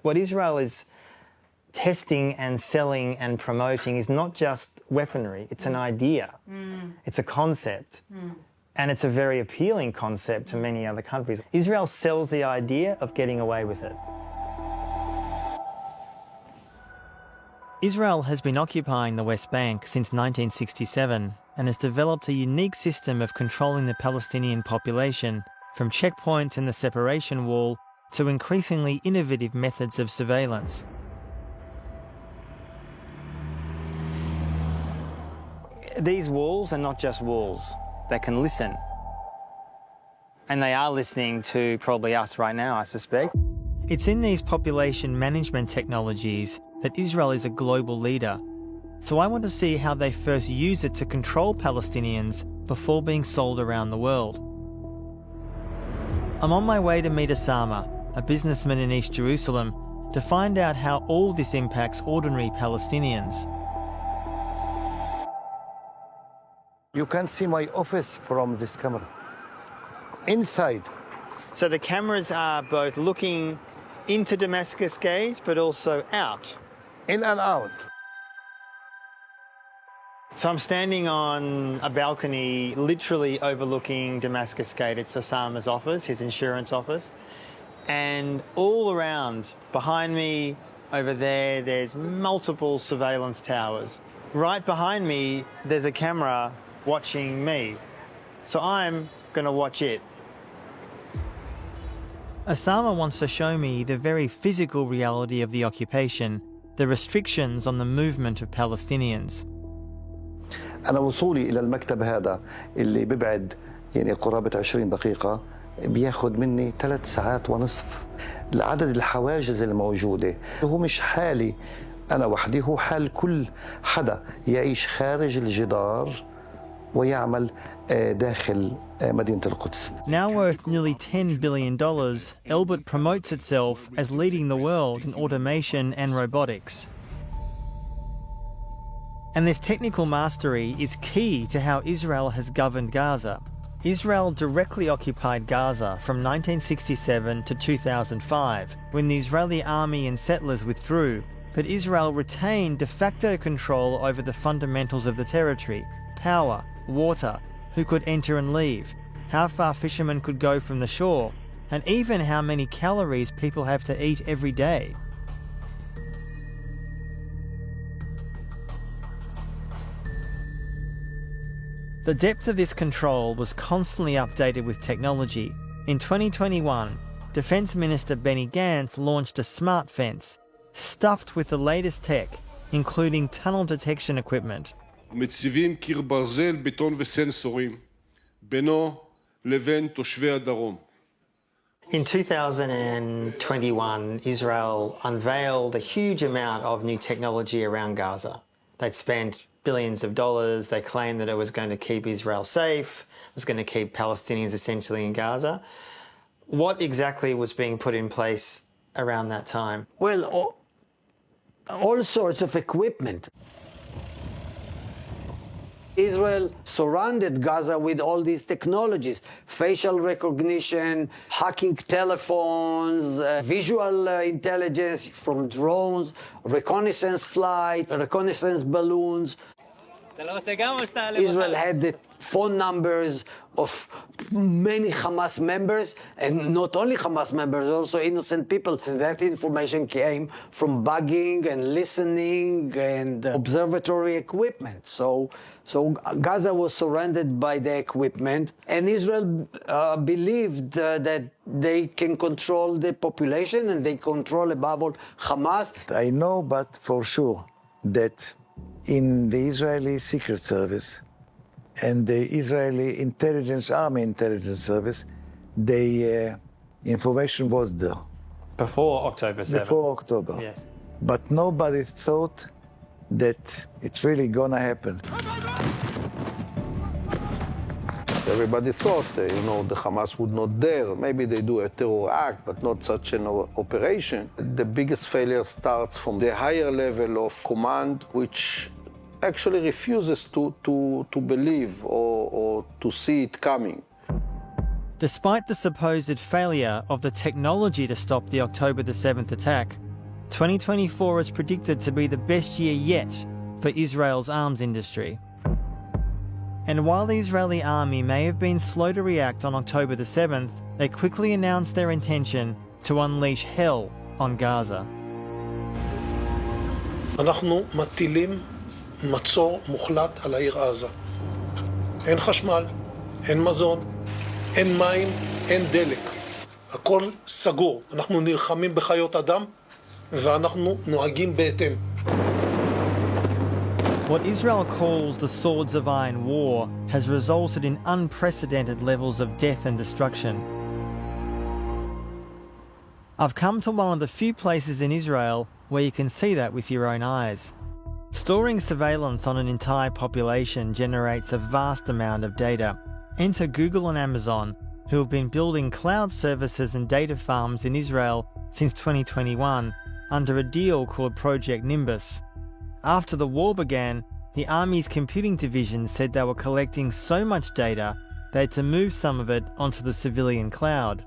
What Israel is testing and selling and promoting is not just weaponry, it's an idea, it's a concept, and it's a very appealing concept to many other countries. Israel sells the idea of getting away with it. Israel has been occupying the West Bank since 1967 and has developed a unique system of controlling the Palestinian population, from checkpoints and the separation wall to increasingly innovative methods of surveillance. These walls are not just walls, they can listen. And they are listening to probably us right now, I suspect. It's in these population management technologies that Israel is a global leader. So I want to see how they first use it to control Palestinians before being sold around the world. I'm on my way to meet Osama, a businessman in East Jerusalem, to find out how all this impacts ordinary Palestinians. You can see my office from this camera. Inside. So the cameras are both looking into Damascus Gate, but also out. In and out. So I'm standing on a balcony literally overlooking Damascus Gate. It's Osama's office, his insurance office. And all around, behind me, over there, there's multiple surveillance towers. Right behind me, there's a camera watching me. So I'm going to watch it. Osama wants to show me the very physical reality of the occupation, the restrictions on the movement of Palestinians. أنا وصولي إلى المكتب هذا اللي ببعد يعني قرابة 20 دقيقة بياخد مني 3 ساعات ونصف لعدد الحواجز الموجودة. هو مش حالي أنا وحدي، هو حال كل حدا يعيش خارج الجدار ويعمل داخل مدينة القدس. Now worth nearly $10 billion, Elbit promotes itself as leading the world in automation and robotics. And this technical mastery is key to how Israel has governed Gaza. Israel directly occupied Gaza from 1967 to 2005, when the Israeli army and settlers withdrew, but Israel retained de facto control over the fundamentals of the territory: power, water, who could enter and leave, how far fishermen could go from the shore, and even how many calories people have to eat every day. The depth of this control was constantly updated with technology. In 2021, Defence Minister Benny Gantz launched a smart fence, stuffed with the latest tech, including tunnel detection equipment. מציבים קיר ברזל, בטון וסנסורים, בינו לבין תושבי הדרום. In 2021, Israel unveiled a huge amount of new technology around Gaza. They'd spent billions of dollars. They claimed that it was going to keep Israel safe, it was going to keep Palestinians essentially in Gaza. What exactly was being put in place around that time? Well, all sorts of equipment. Israel surrounded Gaza with all these technologies: facial recognition, hacking telephones, visual intelligence from drones, reconnaissance flights, reconnaissance balloons. Israel had the phone numbers of many Hamas members, and not only Hamas members, also innocent people. And that information came from bugging and listening and observatory equipment. So Gaza was surrounded by the equipment, and Israel believed that they can control the population and they control above all Hamas. I know, but for sure, that in the Israeli Secret Service and the Israeli Army Intelligence Service, the information was there. Before October 7th? Before October. Yes. But nobody thought that it's really gonna happen. Everybody thought, the Hamas would not dare. Maybe they do a terror act, but not such an operation. The biggest failure starts from the higher level of command, which actually refuses to believe or to see it coming. Despite the supposed failure of the technology to stop the October the 7th attack, 2024 is predicted to be the best year yet for Israel's arms industry. And while the Israeli army may have been slow to react on October the 7th, they quickly announced their intention to unleash hell on Gaza. אנחנו מטילים מצור מוחלט על העיר עזה. אין חשמל, אין מזון, אין מים, אין דלק. הכל סגור. אנחנו נלחמים בחיות אדם ואנחנו נוהגים בהתאם. What Israel calls the Swords of Iron War has resulted in unprecedented levels of death and destruction. I've come to one of the few places in Israel where you can see that with your own eyes. Storing surveillance on an entire population generates a vast amount of data. Enter Google and Amazon, who have been building cloud services and data farms in Israel since 2021 under a deal called Project Nimbus. After the war began, the Army's computing division said they were collecting so much data they had to move some of it onto the civilian cloud.